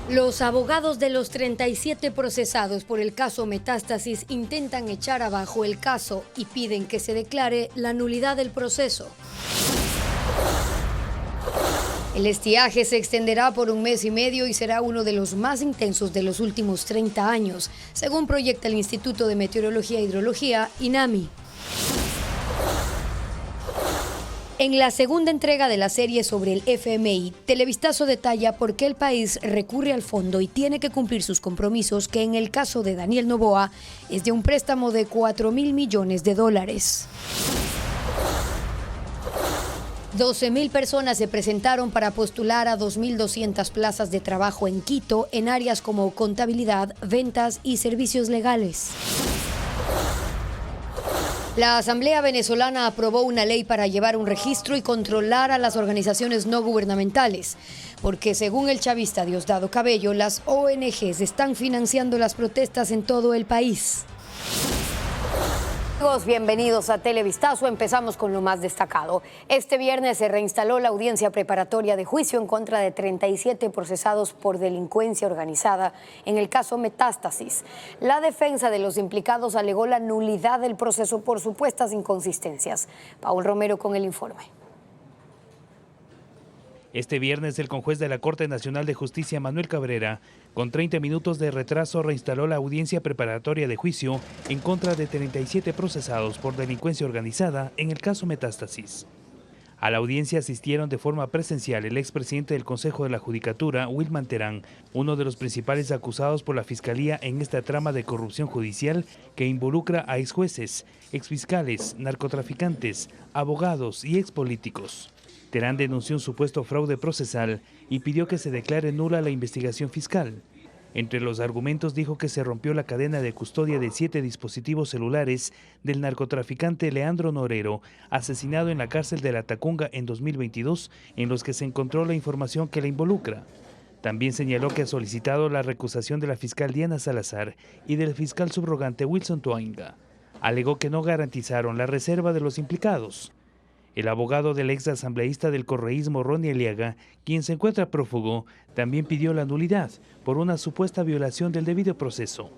Los abogados de los 37 procesados por el caso Metástasis intentan echar abajo el caso y piden que se declare la nulidad del proceso. El estiaje se extenderá por 1 mes y medio y será uno de los más intensos de los últimos 30 años, según proyecta el Instituto de Meteorología e Hidrología, INAMI. En la segunda entrega de la serie sobre el FMI, Televistazo detalla por qué el país recurre al fondo y tiene que cumplir sus compromisos, que en el caso de Daniel Noboa es de un préstamo de $4.000 millones. 12.000 personas se presentaron para postular a 2.200 plazas de trabajo en Quito en áreas como contabilidad, ventas y servicios legales. La Asamblea venezolana aprobó una ley para llevar un registro y controlar a las organizaciones no gubernamentales, porque según el chavista Diosdado Cabello, las ONGs están financiando las protestas en todo el país. Amigos, bienvenidos a Televistazo. Empezamos con lo más destacado. Este viernes se reinstaló la audiencia preparatoria de juicio en contra de 37 procesados por delincuencia organizada en el caso Metástasis. La defensa de los implicados alegó la nulidad del proceso por supuestas inconsistencias. Paul Romero con el informe. Este viernes, el conjuez de la Corte Nacional de Justicia, Manuel Cabrera, con 30 minutos de retraso, reinstaló la audiencia preparatoria de juicio en contra de 37 procesados por delincuencia organizada en el caso Metástasis. A la audiencia asistieron de forma presencial el expresidente del Consejo de la Judicatura, Wilman Terán, uno de los principales acusados por la Fiscalía en esta trama de corrupción judicial que involucra a exjueces, exfiscales, narcotraficantes, abogados y expolíticos. Terán denunció un supuesto fraude procesal y pidió que se declare nula la investigación fiscal. Entre los argumentos dijo que se rompió la cadena de custodia de 7 dispositivos celulares del narcotraficante Leandro Norero, asesinado en la cárcel de La Tacunga en 2022, en los que se encontró la información que la involucra. También señaló que ha solicitado la recusación de la fiscal Diana Salazar y del fiscal subrogante Wilson Toainga. Alegó que no garantizaron la reserva de los implicados. El abogado del ex asambleísta del correísmo, Ronnie Aliaga, quien se encuentra prófugo, también pidió la nulidad por una supuesta violación del debido proceso.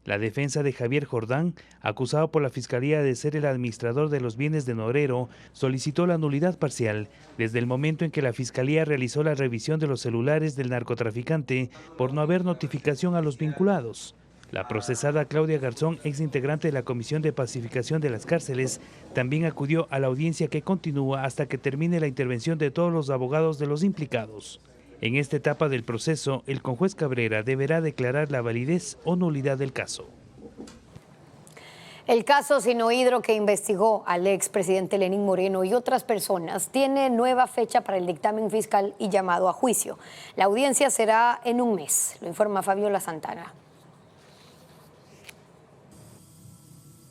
La defensa de Javier Jordán, acusado por la Fiscalía de ser el administrador de los bienes de Norero, solicitó la nulidad parcial desde el momento en que la Fiscalía realizó la revisión de los celulares del narcotraficante por no haber notificación a los vinculados. La procesada Claudia Garzón, ex integrante de la Comisión de Pacificación de las Cárceles, también acudió a la audiencia que continúa hasta que termine la intervención de todos los abogados de los implicados. En esta etapa del proceso, el conjuez Cabrera deberá declarar la validez o nulidad del caso. El caso Sinohydro, que investigó al expresidente Lenín Moreno y otras personas, tiene nueva fecha para el dictamen fiscal y llamado a juicio. La audiencia será en 1 mes, lo informa Fabiola Santana.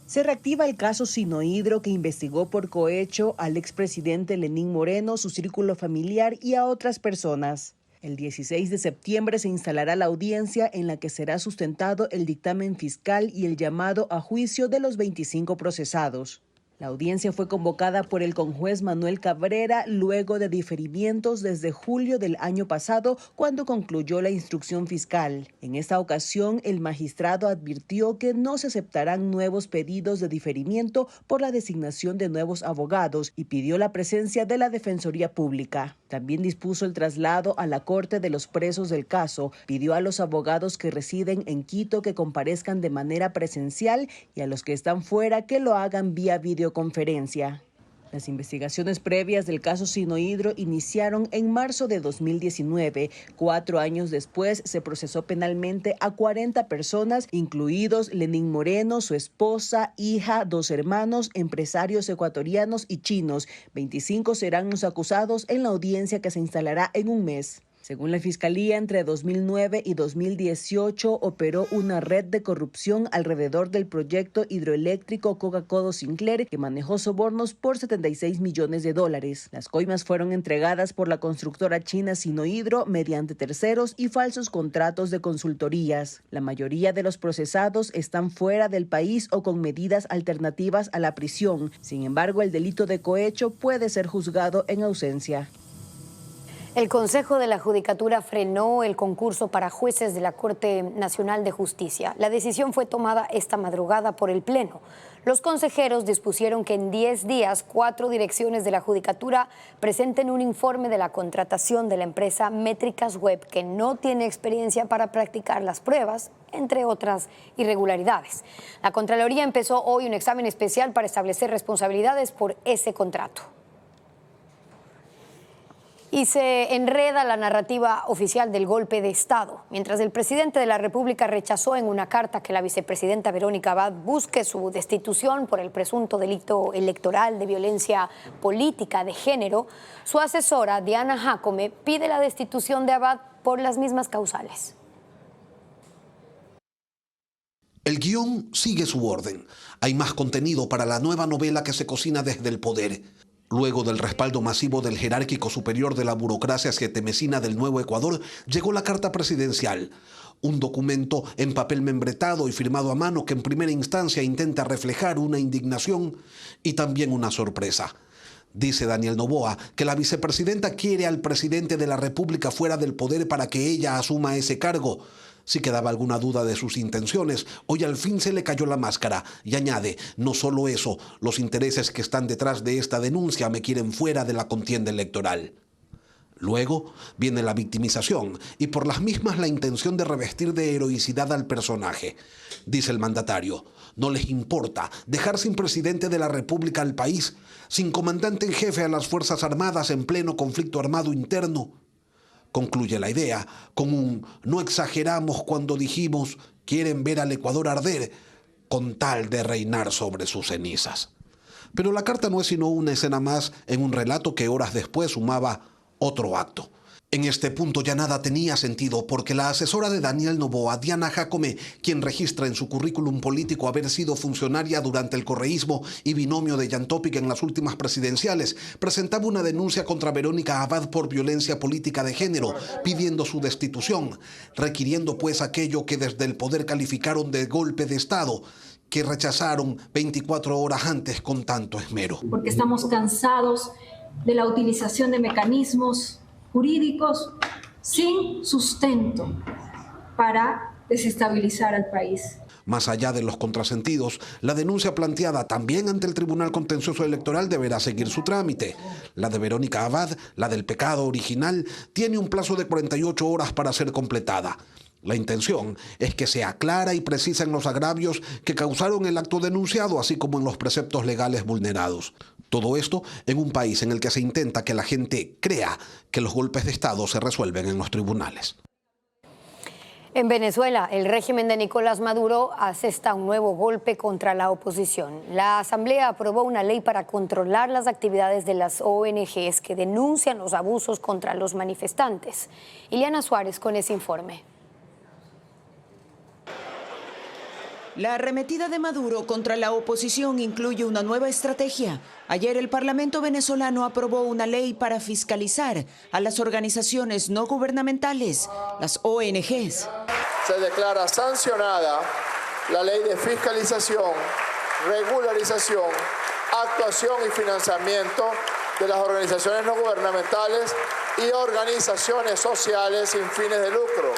Se reactiva el caso Sinohydro, que investigó por cohecho al expresidente Lenín Moreno, su círculo familiar y a otras personas. El 16 de septiembre se instalará la audiencia en la que será sustentado el dictamen fiscal y el llamado a juicio de los 25 procesados. La audiencia fue convocada por el conjuez Manuel Cabrera luego de diferimientos desde julio del año pasado, cuando concluyó la instrucción fiscal. En esta ocasión, el magistrado advirtió que no se aceptarán nuevos pedidos de diferimiento por la designación de nuevos abogados y pidió la presencia de la Defensoría Pública. También dispuso el traslado a la Corte de los presos del caso, pidió a los abogados que residen en Quito que comparezcan de manera presencial y a los que están fuera que lo hagan vía videoconferencia. Las investigaciones previas del caso Sinohydro iniciaron en marzo de 2019. 4 años después se procesó penalmente a 40 personas, incluidos Lenín Moreno, su esposa, hija, 2 hermanos, empresarios ecuatorianos y chinos. 25 serán los acusados en la audiencia que se instalará en 1 mes. Según la Fiscalía, entre 2009 y 2018 operó una red de corrupción alrededor del proyecto hidroeléctrico Coca-Codo Sinclair, que manejó sobornos por $76 millones. Las coimas fueron entregadas por la constructora china Sinohydro mediante terceros y falsos contratos de consultorías. La mayoría de los procesados están fuera del país o con medidas alternativas a la prisión. Sin embargo, el delito de cohecho puede ser juzgado en ausencia. El Consejo de la Judicatura frenó el concurso para jueces de la Corte Nacional de Justicia. La decisión fue tomada esta madrugada por el Pleno. Los consejeros dispusieron que en 10 días 4 direcciones de la Judicatura presenten un informe de la contratación de la empresa Métricas Web, que no tiene experiencia para practicar las pruebas, entre otras irregularidades. La Contraloría empezó hoy un examen especial para establecer responsabilidades por ese contrato. Y se enreda la narrativa oficial del golpe de Estado. Mientras el presidente de la República rechazó en una carta que la vicepresidenta Verónica Abad busque su destitución por el presunto delito electoral de violencia política de género, su asesora Diana Jacome pide la destitución de Abad por las mismas causales. El guión sigue su orden. Hay más contenido para la nueva novela que se cocina desde el poder. Luego del respaldo masivo del jerárquico superior de la burocracia sietemesina del Nuevo Ecuador, llegó la carta presidencial, un documento en papel membretado y firmado a mano que en primera instancia intenta reflejar una indignación y también una sorpresa. Dice Daniel Noboa que la vicepresidenta quiere al presidente de la República fuera del poder para que ella asuma ese cargo. Si quedaba alguna duda de sus intenciones, hoy al fin se le cayó la máscara y añade, no solo eso, los intereses que están detrás de esta denuncia me quieren fuera de la contienda electoral. Luego viene la victimización y por las mismas la intención de revestir de heroicidad al personaje. Dice el mandatario, no les importa dejar sin presidente de la República al país, sin comandante en jefe a las Fuerzas Armadas en pleno conflicto armado interno. Concluye la idea con un no exageramos cuando dijimos quieren ver al Ecuador arder con tal de reinar sobre sus cenizas. Pero la carta no es sino una escena más en un relato que horas después sumaba otro acto. En este punto ya nada tenía sentido porque la asesora de Daniel Noboa, Diana Jacome, quien registra en su currículum político haber sido funcionaria durante el correísmo y binomio de Yantópic en las últimas presidenciales, presentaba una denuncia contra Verónica Abad por violencia política de género, pidiendo su destitución, requiriendo pues aquello que desde el poder calificaron de golpe de Estado, que rechazaron 24 horas antes con tanto esmero. Porque estamos cansados de la utilización de mecanismos jurídicos sin sustento para desestabilizar al país. Más allá de los contrasentidos, la denuncia planteada también ante el Tribunal Contencioso Electoral deberá seguir su trámite. La de Verónica Abad, la del pecado original, tiene un plazo de 48 horas para ser completada. La intención es que sea clara y precisa en los agravios que causaron el acto denunciado, así como en los preceptos legales vulnerados. Todo esto en un país en el que se intenta que la gente crea que los golpes de Estado se resuelven en los tribunales. En Venezuela, el régimen de Nicolás Maduro asesta un nuevo golpe contra la oposición. La Asamblea aprobó una ley para controlar las actividades de las ONGs que denuncian los abusos contra los manifestantes. Ileana Suárez con ese informe. La arremetida de Maduro contra la oposición incluye una nueva estrategia. Ayer el Parlamento venezolano aprobó una ley para fiscalizar a las organizaciones no gubernamentales, las ONGs. Se declara sancionada la ley de fiscalización, regularización, actuación y financiamiento de las organizaciones no gubernamentales y organizaciones sociales sin fines de lucro.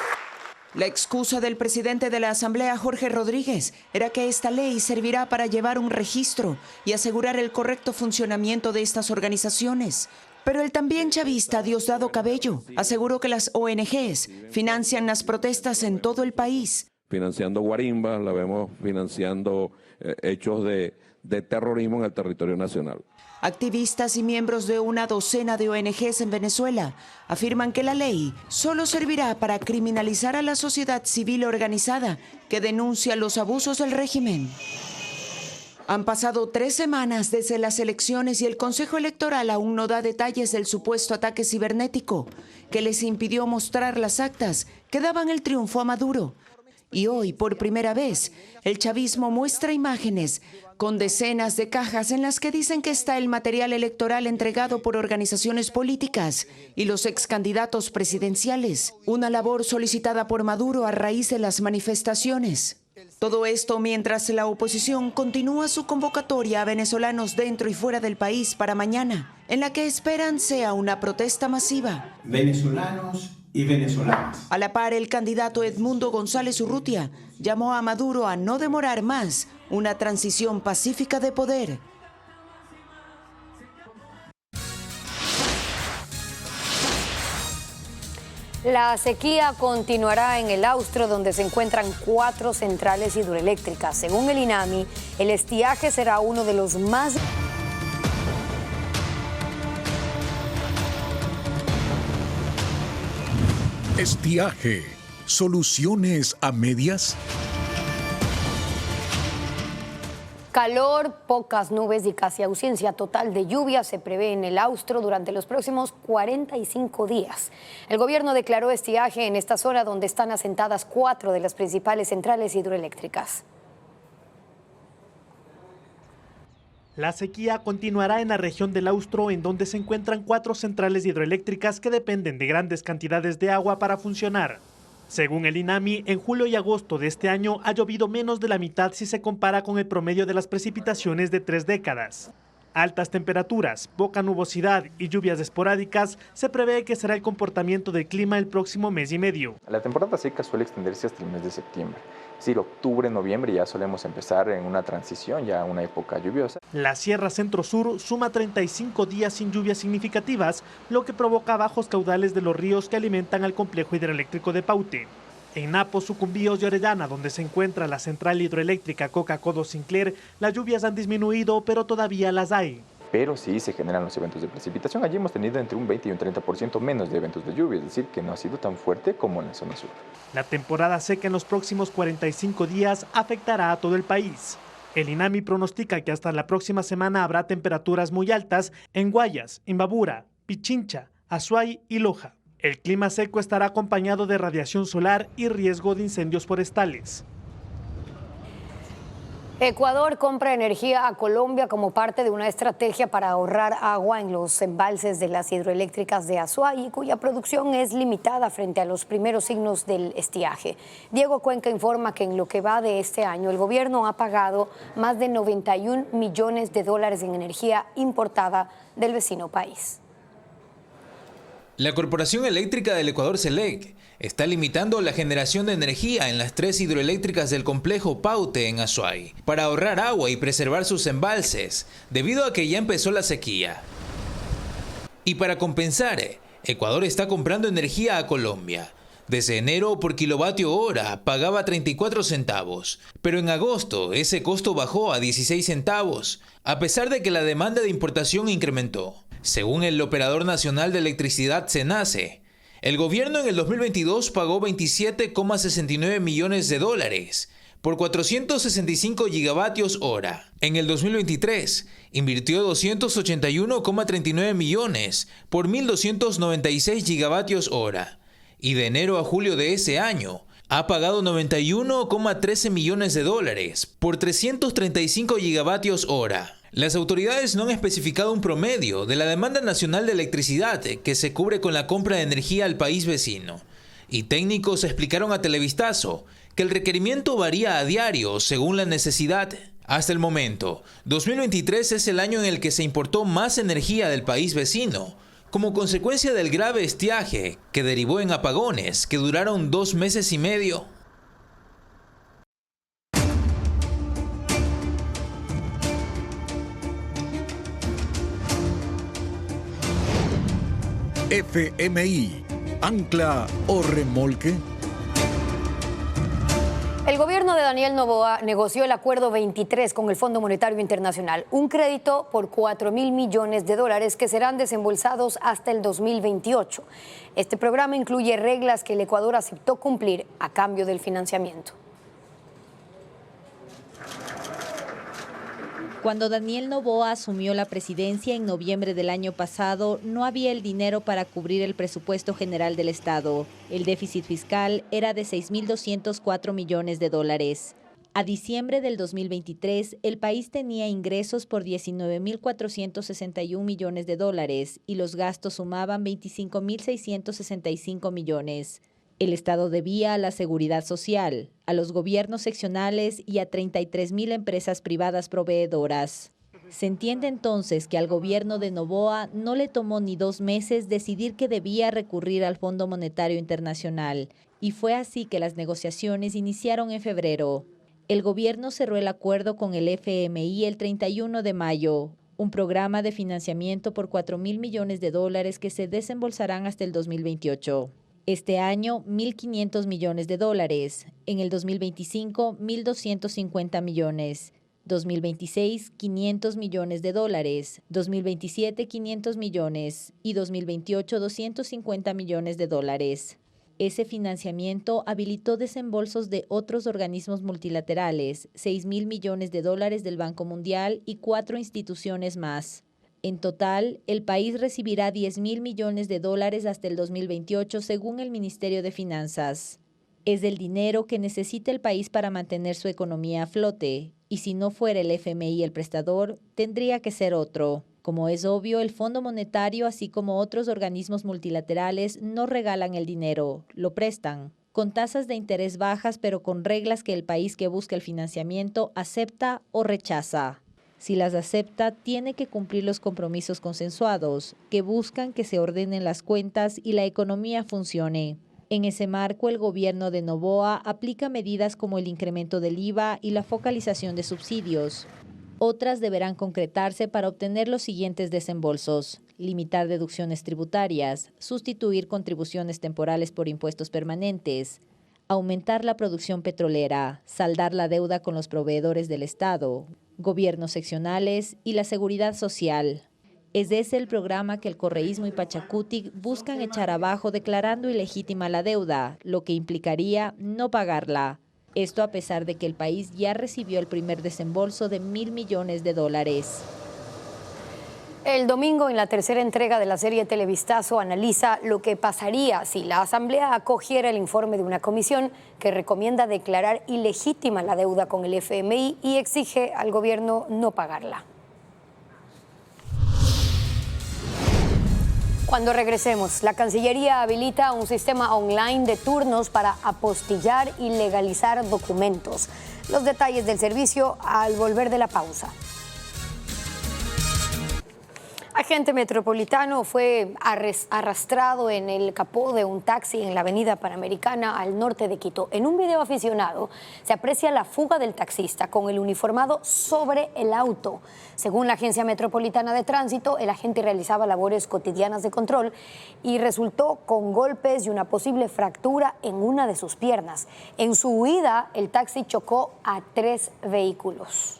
La excusa del presidente de la Asamblea, Jorge Rodríguez, era que esta ley servirá para llevar un registro y asegurar el correcto funcionamiento de estas organizaciones. Pero el también chavista Diosdado Cabello aseguró que las ONGs financian las protestas en todo el país. Financiando guarimbas, la vemos financiando hechos de terrorismo en el territorio nacional. Activistas y miembros de una docena de ONGs en Venezuela afirman que la ley solo servirá para criminalizar a la sociedad civil organizada que denuncia los abusos del régimen. Han pasado 3 semanas desde las elecciones y el Consejo Electoral aún no da detalles del supuesto ataque cibernético que les impidió mostrar las actas que daban el triunfo a Maduro. Y hoy, por primera vez, el chavismo muestra imágenes con decenas de cajas en las que dicen que está el material electoral entregado por organizaciones políticas y los excandidatos presidenciales, una labor solicitada por Maduro a raíz de las manifestaciones. Todo esto mientras la oposición continúa su convocatoria a venezolanos dentro y fuera del país para mañana, en la que esperan sea una protesta masiva. Venezolanos y venezolanas. A la par, el candidato Edmundo González Urrutia llamó a Maduro a no demorar más una transición pacífica de poder. La sequía continuará en el Austro, donde se encuentran 4 centrales hidroeléctricas. Según el INAMI, el estiaje será uno de los más... Estiaje. ¿Soluciones a medias? Calor, pocas nubes y casi ausencia total de lluvia se prevé en el Austro durante los próximos 45 días. El gobierno declaró estiaje en esta zona donde están asentadas 4 de las principales centrales hidroeléctricas. La sequía continuará en la región del Austro, en donde se encuentran 4 centrales hidroeléctricas que dependen de grandes cantidades de agua para funcionar. Según el INAMI, en julio y agosto de este año ha llovido menos de la mitad si se compara con el promedio de las precipitaciones de 3 décadas. Altas temperaturas, poca nubosidad y lluvias esporádicas se prevé que será el comportamiento del clima el próximo mes y medio. La temporada seca suele extenderse hasta el mes de septiembre. Es decir, octubre, noviembre ya solemos empezar en una transición, ya una época lluviosa. La Sierra Centro-Sur suma 35 días sin lluvias significativas, lo que provoca bajos caudales de los ríos que alimentan al complejo hidroeléctrico de Paute. En Napo, Sucumbíos y Orellana, donde se encuentra la central hidroeléctrica Coca-Codo-Sinclair, las lluvias han disminuido, pero todavía las hay. Pero sí se generan los eventos de precipitación. Allí hemos tenido entre un 20 y un 30% menos de eventos de lluvia, es decir, que no ha sido tan fuerte como en la zona sur. La temporada seca en los próximos 45 días afectará a todo el país. El INAMI pronostica que hasta la próxima semana habrá temperaturas muy altas en Guayas, Imbabura, Pichincha, Azuay y Loja. El clima seco estará acompañado de radiación solar y riesgo de incendios forestales. Ecuador compra energía a Colombia como parte de una estrategia para ahorrar agua en los embalses de las hidroeléctricas de Azuay, cuya producción es limitada frente a los primeros signos del estiaje. Diego Cuenca informa que en lo que va de este año, el gobierno ha pagado más de 91 millones de dólares en energía importada del vecino país. La Corporación Eléctrica del Ecuador, CELEC, está limitando la generación de energía en las 3 hidroeléctricas del complejo Paute en Azuay para ahorrar agua y preservar sus embalses, debido a que ya empezó la sequía. Y para compensar, Ecuador está comprando energía a Colombia. Desde enero por kilovatio hora pagaba 34 centavos, pero en agosto ese costo bajó a 16 centavos, a pesar de que la demanda de importación incrementó. Según el Operador Nacional de Electricidad SENACE, el gobierno en el 2022 pagó 27,69 millones de dólares por 465 gigavatios hora. En el 2023 invirtió 281,39 millones por 1.296 gigavatios hora. Y de enero a julio de ese año ha pagado 91,13 millones de dólares por 335 gigavatios hora. Las autoridades no han especificado un promedio de la demanda nacional de electricidad que se cubre con la compra de energía al país vecino. Y técnicos explicaron a Televistazo que el requerimiento varía a diario según la necesidad. Hasta el momento, 2023 es el año en el que se importó más energía del país vecino, como consecuencia del grave estiaje que derivó en apagones que duraron 2 meses y medio. FMI, ancla o remolque. El gobierno de Daniel Noboa negoció el Acuerdo 23 con el Fondo Monetario Internacional, un crédito por 4.000 millones de dólares que serán desembolsados hasta el 2028. Este programa incluye reglas que el Ecuador aceptó cumplir a cambio del financiamiento. Cuando Daniel Noboa asumió la presidencia en noviembre del año pasado, no había el dinero para cubrir el presupuesto general del Estado. El déficit fiscal era de 6.204 millones de dólares. A diciembre del 2023, el país tenía ingresos por 19.461 millones de dólares y los gastos sumaban 25.665 millones. El Estado debía a la Seguridad Social, a los gobiernos seccionales y a 33.000 empresas privadas proveedoras. Se entiende entonces que al gobierno de Noboa no le tomó ni 2 meses decidir que debía recurrir al Fondo Monetario Internacional, y fue así que las negociaciones iniciaron en febrero. El gobierno cerró el acuerdo con el FMI el 31 de mayo, un programa de financiamiento por $4.000 millones que se desembolsarán hasta el 2028. Este año, $1.500 millones. En el 2025, $1.250 millones. 2026, $500 millones. 2027, $500 millones. Y 2028, $250 millones. Ese financiamiento habilitó desembolsos de otros organismos multilaterales, $6.000 millones del Banco Mundial y 4 instituciones más. En total, el país recibirá $10.000 millones hasta el 2028, según el Ministerio de Finanzas. Es el dinero que necesita el país para mantener su economía a flote, y si no fuera el FMI el prestador, tendría que ser otro. Como es obvio, el Fondo Monetario, así como otros organismos multilaterales, no regalan el dinero, lo prestan, con tasas de interés bajas, pero con reglas que el país que busca el financiamiento acepta o rechaza. Si las acepta, tiene que cumplir los compromisos consensuados, que buscan que se ordenen las cuentas y la economía funcione. En ese marco, el gobierno de Noboa aplica medidas como el incremento del IVA y la focalización de subsidios. Otras deberán concretarse para obtener los siguientes desembolsos: limitar deducciones tributarias, sustituir contribuciones temporales por impuestos permanentes, aumentar la producción petrolera, saldar la deuda con los proveedores del Estado, gobiernos seccionales y la seguridad social. Es ese el programa que el correísmo y Pachacutic buscan echar abajo declarando ilegítima la deuda, lo que implicaría no pagarla. Esto a pesar de que el país ya recibió el primer desembolso de $1.000 millones. El domingo, en la tercera entrega de la serie Televistazo, analiza lo que pasaría si la Asamblea acogiera el informe de una comisión que recomienda declarar ilegítima la deuda con el FMI y exige al gobierno no pagarla. Cuando regresemos, la Cancillería habilita un sistema online de turnos para apostillar y legalizar documentos. Los detalles del servicio al volver de la pausa. Agente metropolitano fue arrastrado en el capó de un taxi en la avenida Panamericana al norte de Quito. En un video aficionado se aprecia la fuga del taxista con el uniformado sobre el auto. Según la Agencia Metropolitana de Tránsito, el agente realizaba labores cotidianas de control y resultó con golpes y una posible fractura en una de sus piernas. En su huida, el taxi chocó a 3 vehículos.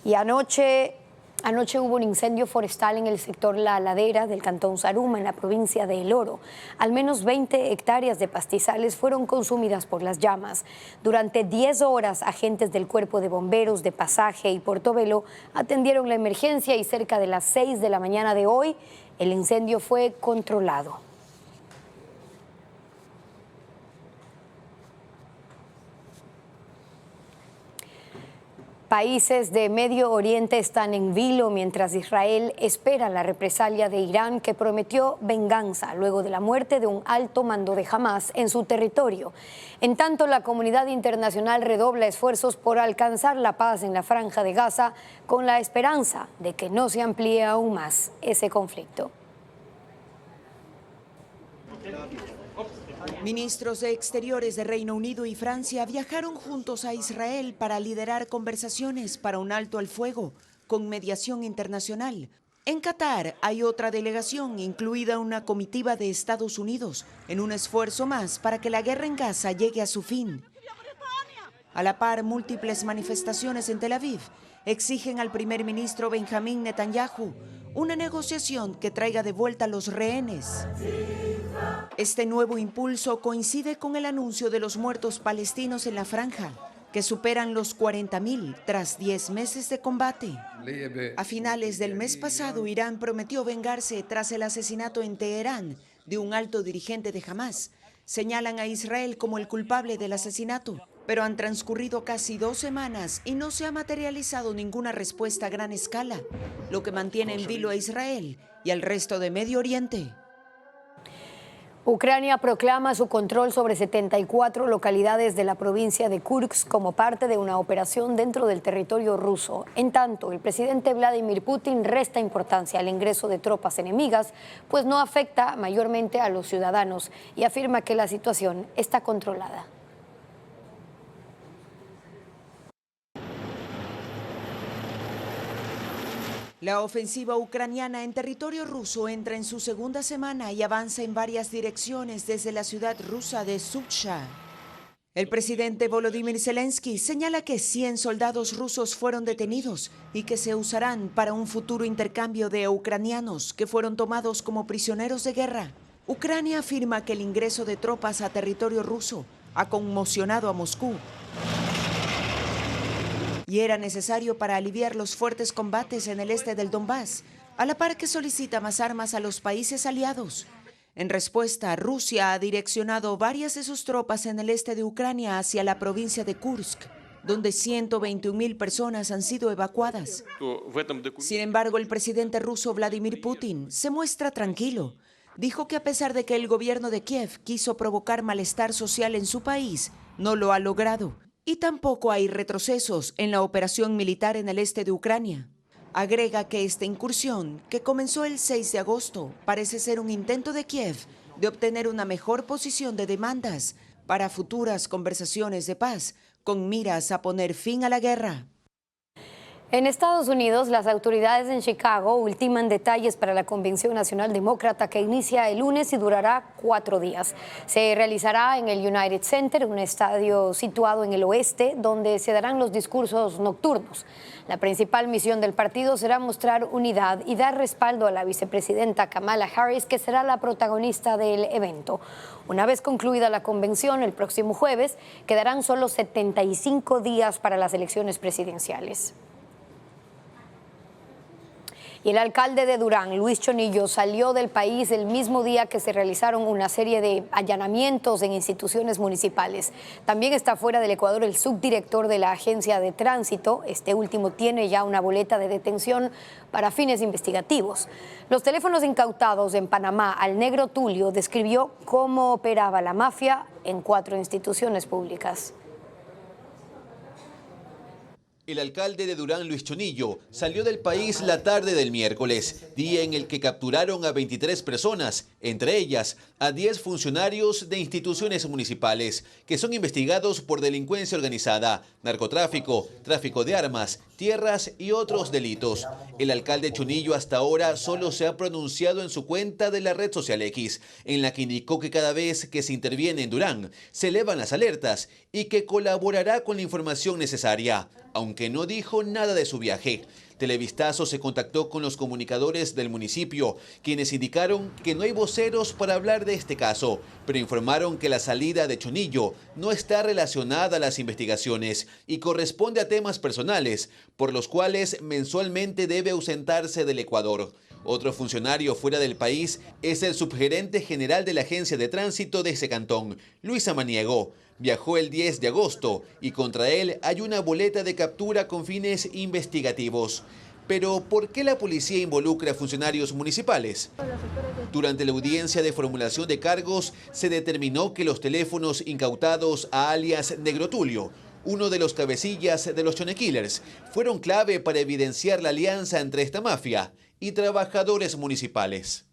Y Anoche hubo un incendio forestal en el sector La Ladera del cantón Zaruma, en la provincia de El Oro. Al menos 20 hectáreas de pastizales fueron consumidas por las llamas. Durante 10 horas, agentes del Cuerpo de Bomberos de Pasaje y Portobelo atendieron la emergencia y cerca de las 6 de la mañana de hoy, el incendio fue controlado. Países de Medio Oriente están en vilo mientras Israel espera la represalia de Irán, que prometió venganza luego de la muerte de un alto mando de Hamás en su territorio. En tanto, la comunidad internacional redobla esfuerzos por alcanzar la paz en la Franja de Gaza, con la esperanza de que no se amplíe aún más ese conflicto. Ministros de Exteriores de Reino Unido y Francia viajaron juntos a Israel para liderar conversaciones para un alto al fuego con mediación internacional. En Qatar hay otra delegación, incluida una comitiva de Estados Unidos, en un esfuerzo más para que la guerra en Gaza llegue a su fin. A la par, múltiples manifestaciones en Tel Aviv exigen al primer ministro Benjamín Netanyahu una negociación que traiga de vuelta a los rehenes. Este nuevo impulso coincide con el anuncio de los muertos palestinos en la franja, que superan los 40.000 tras 10 meses de combate. A finales del mes pasado, Irán prometió vengarse tras el asesinato en Teherán de un alto dirigente de Hamás. Señalan a Israel como el culpable del asesinato, pero han transcurrido casi 2 semanas y no se ha materializado ninguna respuesta a gran escala, lo que mantiene en vilo a Israel y al resto de Medio Oriente. Ucrania proclama su control sobre 74 localidades de la provincia de Kursk como parte de una operación dentro del territorio ruso. En tanto, el presidente Vladimir Putin resta importancia al ingreso de tropas enemigas, pues no afecta mayormente a los ciudadanos y afirma que la situación está controlada. La ofensiva ucraniana en territorio ruso entra en su segunda semana y avanza en varias direcciones desde la ciudad rusa de Sucha. El presidente Volodymyr Zelensky señala que 100 soldados rusos fueron detenidos y que se usarán para un futuro intercambio de ucranianos que fueron tomados como prisioneros de guerra. Ucrania afirma que el ingreso de tropas a territorio ruso ha conmocionado a Moscú y era necesario para aliviar los fuertes combates en el este del Donbass, a la par que solicita más armas a los países aliados. En respuesta, Rusia ha direccionado varias de sus tropas en el este de Ucrania hacia la provincia de Kursk, donde 121.000 personas han sido evacuadas. Sin embargo, el presidente ruso Vladimir Putin se muestra tranquilo. Dijo que a pesar de que el gobierno de Kiev quiso provocar malestar social en su país, no lo ha logrado. Y tampoco hay retrocesos en la operación militar en el este de Ucrania. Agrega que esta incursión, que comenzó el 6 de agosto, parece ser un intento de Kiev de obtener una mejor posición de demandas para futuras conversaciones de paz, con miras a poner fin a la guerra. En Estados Unidos, las autoridades en Chicago ultiman detalles para la Convención Nacional Demócrata que inicia el lunes y durará 4 días. Se realizará en el United Center, un estadio situado en el oeste, donde se darán los discursos nocturnos. La principal misión del partido será mostrar unidad y dar respaldo a la vicepresidenta Kamala Harris, que será la protagonista del evento. Una vez concluida la convención, el próximo jueves, quedarán solo 75 días para las elecciones presidenciales. Y el alcalde de Durán, Luis Chonillo, salió del país el mismo día que se realizaron una serie de allanamientos en instituciones municipales. También está fuera del Ecuador el subdirector de la Agencia de Tránsito. Este último tiene ya una boleta de detención para fines investigativos. Los teléfonos incautados en Panamá al negro Tulio describió cómo operaba la mafia en 4 instituciones públicas. El alcalde de Durán, Luis Chonillo, salió del país la tarde del miércoles, día en el que capturaron a 23 personas, entre ellas a 10 funcionarios de instituciones municipales, que son investigados por delincuencia organizada, narcotráfico, tráfico de armas, tierras y otros delitos. El alcalde Chonillo hasta ahora solo se ha pronunciado en su cuenta de la red social X, en la que indicó que cada vez que se interviene en Durán, se elevan las alertas y que colaborará con la información necesaria, aunque no dijo nada de su viaje. Televistazo se contactó con los comunicadores del municipio, quienes indicaron que no hay voceros para hablar de este caso, pero informaron que la salida de Chonillo no está relacionada a las investigaciones y corresponde a temas personales, por los cuales mensualmente debe ausentarse del Ecuador. Otro funcionario fuera del país es el subgerente general de la Agencia de Tránsito de ese cantón, Luis Samaniego. Viajó el 10 de agosto y contra él hay una boleta de captura con fines investigativos. Pero, ¿por qué la policía involucra a funcionarios municipales? Durante la audiencia de formulación de cargos, se determinó que los teléfonos incautados a alias Negro Tulio, uno de los cabecillas de los Chone Killers, fueron clave para evidenciar la alianza entre esta mafia y trabajadores municipales.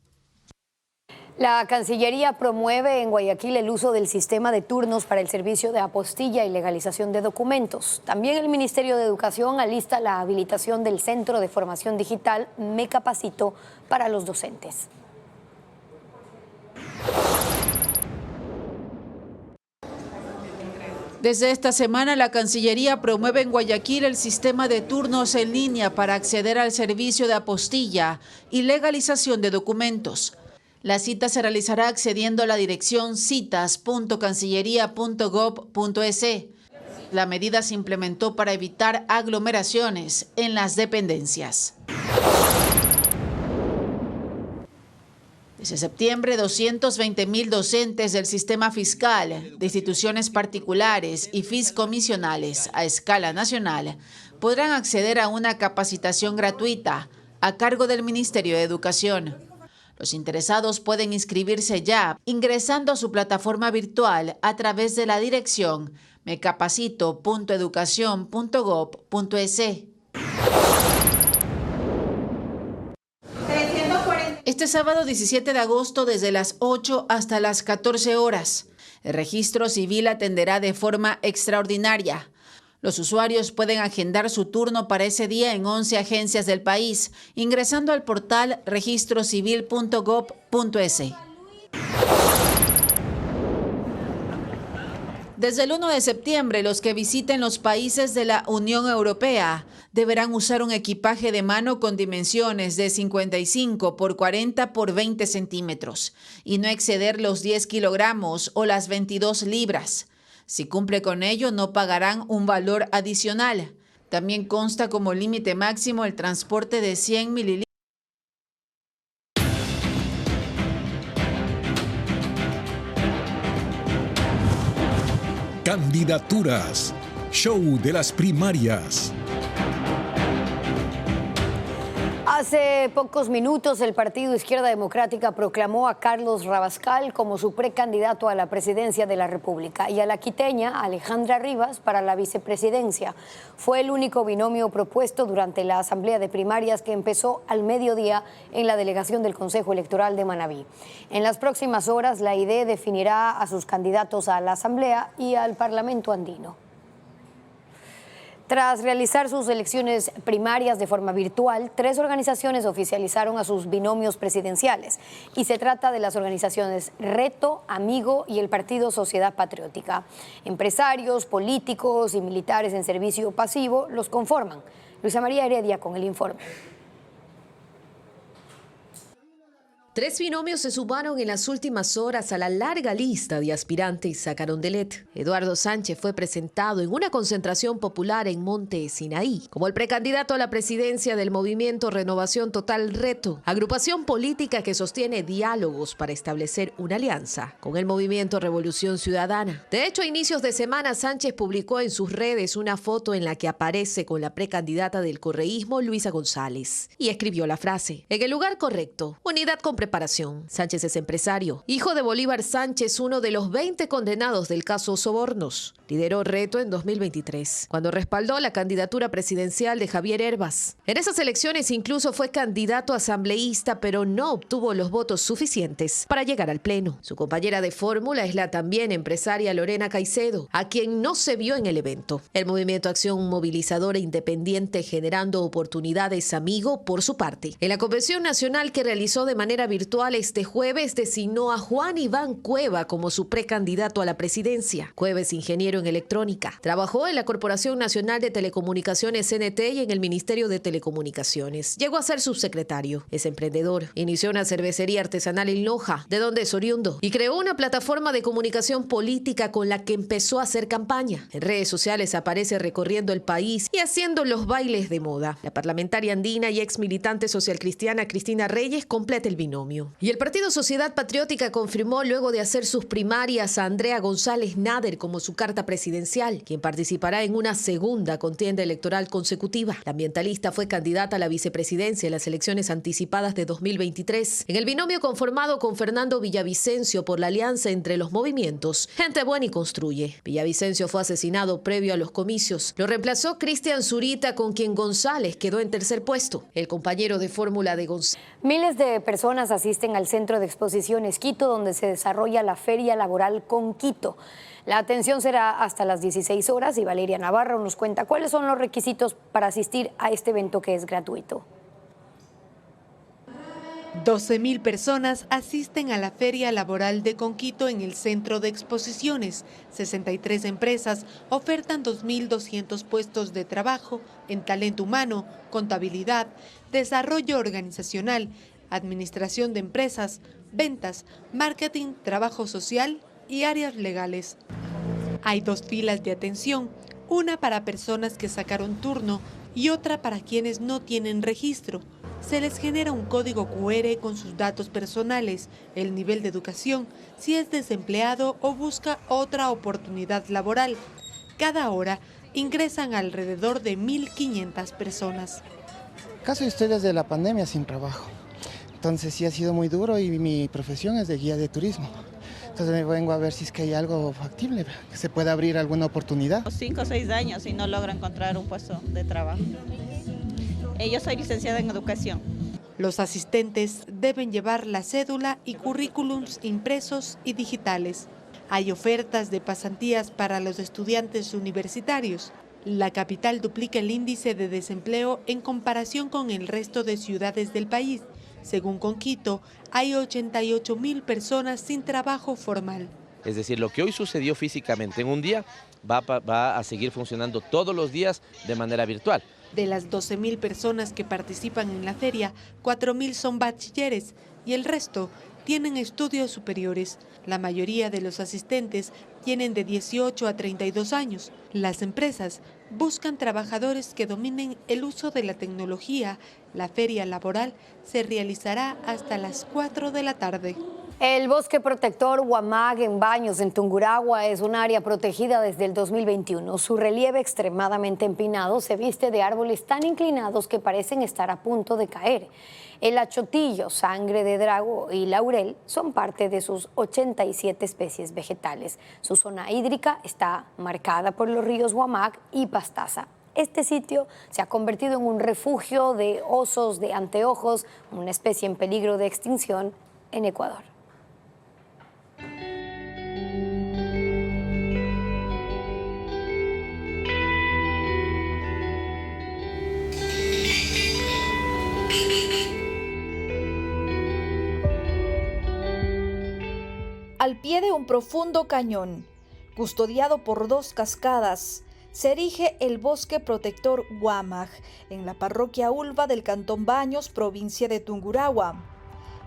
La Cancillería promueve en Guayaquil el uso del sistema de turnos para el servicio de apostilla y legalización de documentos. También el Ministerio de Educación alista la habilitación del Centro de Formación Digital Me Capacito para los docentes. Desde esta semana, la Cancillería promueve en Guayaquil el sistema de turnos en línea para acceder al servicio de apostilla y legalización de documentos. La cita se realizará accediendo a la dirección citas.cancillería.gov.es. La medida se implementó para evitar aglomeraciones en las dependencias. Desde septiembre, 220.000 docentes del sistema fiscal, de instituciones particulares y fiscomisionales a escala nacional podrán acceder a una capacitación gratuita a cargo del Ministerio de Educación. Los interesados pueden inscribirse ya ingresando a su plataforma virtual a través de la dirección mecapacito.educacion.gov.es. Este sábado 17 de agosto desde las 8 hasta las 14 horas. El registro civil atenderá de forma extraordinaria. Los usuarios pueden agendar su turno para ese día en 11 agencias del país, ingresando al portal registrocivil.gov.es. Desde el 1 de septiembre, los que visiten los países de la Unión Europea deberán usar un equipaje de mano con dimensiones de 55 por 40 por 20 centímetros y no exceder los 10 kilogramos o las 22 libras. Si cumple con ello, no pagarán un valor adicional. También consta como límite máximo el transporte de 100 mililitros. Candidaturas. Show de las primarias. Hace pocos minutos el Partido Izquierda Democrática proclamó a Carlos Rabascal como su precandidato a la presidencia de la República y a la quiteña Alejandra Rivas para la vicepresidencia. Fue el único binomio propuesto durante la asamblea de primarias que empezó al mediodía en la delegación del Consejo Electoral de Manabí. En las próximas horas la IDE definirá a sus candidatos a la asamblea y al Parlamento andino. Tras realizar sus elecciones primarias de forma virtual, 3 organizaciones oficializaron a sus binomios presidenciales y se trata de las organizaciones Reto, Amigo y el Partido Sociedad Patriótica. Empresarios, políticos y militares en servicio pasivo los conforman. Luisa María Heredia con el informe. 3 binomios se sumaron en las últimas horas a la larga lista de aspirantes a Carondelet. Eduardo Sánchez fue presentado en una concentración popular en Monte Sinaí como el precandidato a la presidencia del movimiento Renovación Total Reto, agrupación política que sostiene diálogos para establecer una alianza con el movimiento Revolución Ciudadana. De hecho, a inicios de semana, Sánchez publicó en sus redes una foto en la que aparece con la precandidata del correísmo, Luisa González, y escribió la frase: en el lugar correcto, unidad con preparación. Sánchez es empresario, hijo de Bolívar Sánchez, uno de los 20 condenados del caso Sobornos. Lideró Reto en 2023, cuando respaldó la candidatura presidencial de Javier Herbas. En esas elecciones incluso fue candidato asambleísta, pero no obtuvo los votos suficientes para llegar al pleno. Su compañera de fórmula es la también empresaria Lorena Caicedo, a quien no se vio en el evento. El Movimiento Acción Movilizadora Independiente Generando Oportunidades Amigo, por su parte, en la convención nacional que realizó de manera virtual este jueves, designó a Juan Iván Cueva como su precandidato a la presidencia. Cueva es ingeniero en electrónica. Trabajó en la Corporación Nacional de Telecomunicaciones CNT y en el Ministerio de Telecomunicaciones. Llegó a ser subsecretario. Es emprendedor. Inició una cervecería artesanal en Loja, de donde es oriundo, y creó una plataforma de comunicación política con la que empezó a hacer campaña. En redes sociales aparece recorriendo el país y haciendo los bailes de moda. La parlamentaria andina y ex militante socialcristiana Cristina Reyes completa el binomio. Y el Partido Sociedad Patriótica confirmó luego de hacer sus primarias a Andrea González Nader como su carta presidencial, quien participará en una segunda contienda electoral consecutiva. La ambientalista fue candidata a la vicepresidencia en las elecciones anticipadas de 2023, en el binomio conformado con Fernando Villavicencio por la alianza entre los movimientos Gente Buena y Construye. Villavicencio fue asesinado previo a los comicios. Lo reemplazó Cristian Zurita, con quien González quedó en tercer puesto. El compañero de fórmula de González. Miles de personas asisten al Centro de Exposiciones Quito, donde se desarrolla la Feria Laboral con Quito. La atención será hasta las 16 horas y Valeria Navarro nos cuenta cuáles son los requisitos para asistir a este evento que es gratuito. 12.000 personas asisten a la Feria Laboral de Conquito en el Centro de Exposiciones. 63 empresas ofertan 2.200 puestos de trabajo en talento humano, contabilidad, desarrollo organizacional, administración de empresas, ventas, marketing, trabajo social y áreas legales. Hay 2 filas de atención, una para personas que sacaron turno y otra para quienes no tienen registro. Se les genera un código QR con sus datos personales, el nivel de educación, si es desempleado o busca otra oportunidad laboral. Cada hora ingresan alrededor de 1.500 personas. Caso estoy desde la pandemia sin trabajo. Entonces sí ha sido muy duro y mi profesión es de guía de turismo. Entonces me vengo a ver si es que hay algo factible, que se pueda abrir alguna oportunidad. 5 o 6 años y no logro encontrar un puesto de trabajo. Yo soy licenciada en educación. Los asistentes deben llevar la cédula y currículums impresos y digitales. Hay ofertas de pasantías para los estudiantes universitarios. La capital duplica el índice de desempleo en comparación con el resto de ciudades del país. Según Conquito, hay 88.000 personas sin trabajo formal. Es decir, lo que hoy sucedió físicamente en un día va a seguir funcionando todos los días de manera virtual. De las 12.000 personas que participan en la feria, 4.000 son bachilleres y el resto tienen estudios superiores. La mayoría de los asistentes tienen de 18 a 32 años. Las empresas buscan trabajadores que dominen el uso de la tecnología. La feria laboral se realizará hasta las 4 de la tarde. El bosque protector Huamag en Baños, en Tungurahua, es un área protegida desde el 2021. Su relieve extremadamente empinado se viste de árboles tan inclinados que parecen estar a punto de caer. El achotillo, sangre de drago y laurel son parte de sus 87 especies vegetales. Su zona hídrica está marcada por los ríos Huamag y Pastaza. Este sitio se ha convertido en un refugio de osos de anteojos, una especie en peligro de extinción en Ecuador. Al pie de un profundo cañón, custodiado por 2 cascadas, se erige el bosque protector Huamag, en la parroquia Ulva del Cantón Baños, provincia de Tungurahua.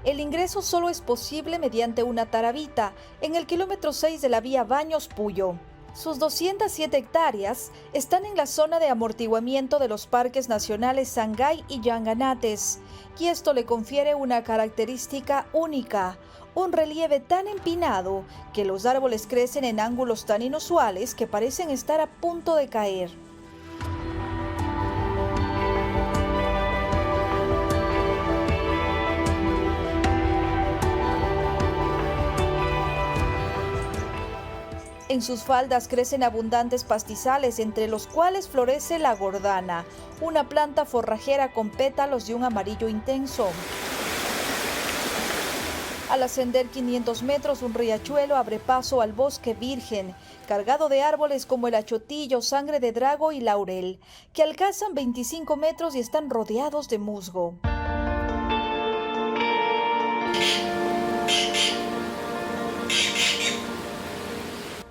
El ingreso solo es posible mediante una tarabita en el kilómetro 6 de la vía Baños-Puyo. Sus 207 hectáreas están en la zona de amortiguamiento de los parques nacionales Sangay y Yanganates, y esto le confiere una característica única: un relieve tan empinado que los árboles crecen en ángulos tan inusuales que parecen estar a punto de caer. En sus faldas crecen abundantes pastizales, entre los cuales florece la gordana, una planta forrajera con pétalos de un amarillo intenso. Al ascender 500 metros, un riachuelo abre paso al bosque virgen, cargado de árboles como el achotillo, sangre de drago y laurel, que alcanzan 25 metros y están rodeados de musgo.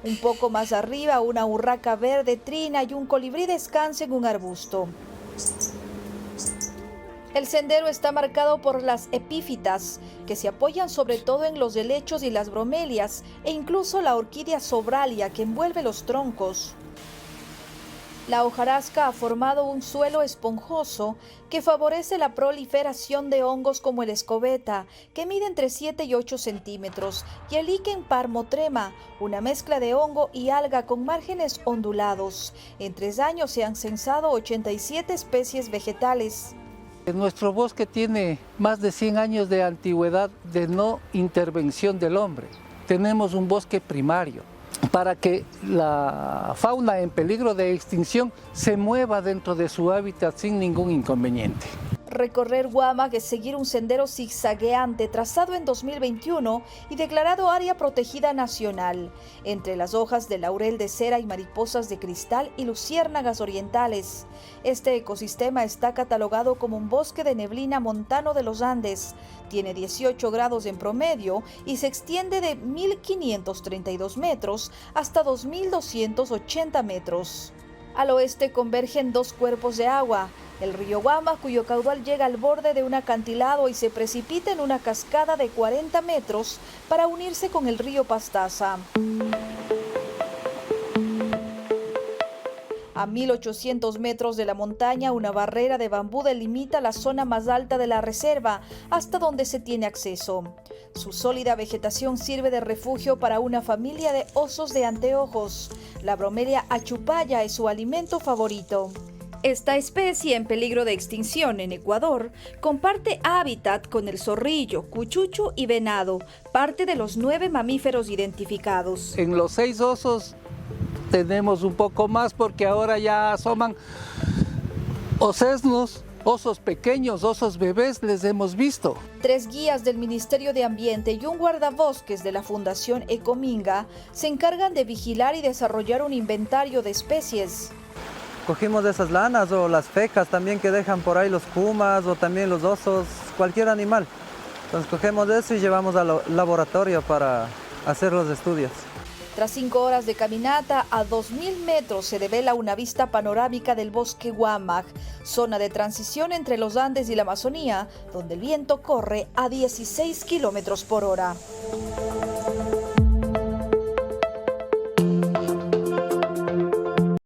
Un poco más arriba, una urraca verde trina y un colibrí descansa en un arbusto. El sendero está marcado por las epífitas, que se apoyan sobre todo en los helechos y las bromelias, e incluso la orquídea sobralia que envuelve los troncos. La hojarasca ha formado un suelo esponjoso que favorece la proliferación de hongos como el escobeta, que mide entre 7 y 8 centímetros, y el Lichen parmotrema, una mezcla de hongo y alga con márgenes ondulados. En 3 años se han censado 87 especies vegetales. Nuestro bosque tiene más de 100 años de antigüedad de no intervención del hombre. Tenemos un bosque primario para que la fauna en peligro de extinción se mueva dentro de su hábitat sin ningún inconveniente. Recorrer Huamag es seguir un sendero zigzagueante trazado en 2021 y declarado área protegida nacional, entre las hojas de laurel de cera y mariposas de cristal y luciérnagas orientales. Este ecosistema está catalogado como un bosque de neblina montano de los Andes. Tiene 18 grados en promedio y se extiende de 1.532 metros hasta 2.280 metros. Al oeste convergen 2 cuerpos de agua: el río Huamag, cuyo caudal llega al borde de un acantilado y se precipita en una cascada de 40 metros para unirse con el río Pastaza. A 1.800 metros de la montaña, una barrera de bambú delimita la zona más alta de la reserva, hasta donde se tiene acceso. Su sólida vegetación sirve de refugio para una familia de osos de anteojos. La bromelia achupaya es su alimento favorito. Esta especie en peligro de extinción en Ecuador comparte hábitat con el zorrillo, cuchucho y venado, parte de los 9 mamíferos identificados. En los 6 osos tenemos un poco más porque ahora ya asoman osesnos, osos pequeños, osos bebés, les hemos visto. 3 guías del Ministerio de Ambiente y un guardabosques de la Fundación Ecominga se encargan de vigilar y desarrollar un inventario de especies. Cogimos esas lanas o las fecas también que dejan por ahí los pumas o también los osos, cualquier animal. Entonces cogemos eso y llevamos al laboratorio para hacer los estudios. Tras 5 horas de caminata, a 2000 metros se devela una vista panorámica del bosque Huámaj, zona de transición entre los Andes y la Amazonía, donde el viento corre a 16 kilómetros por hora.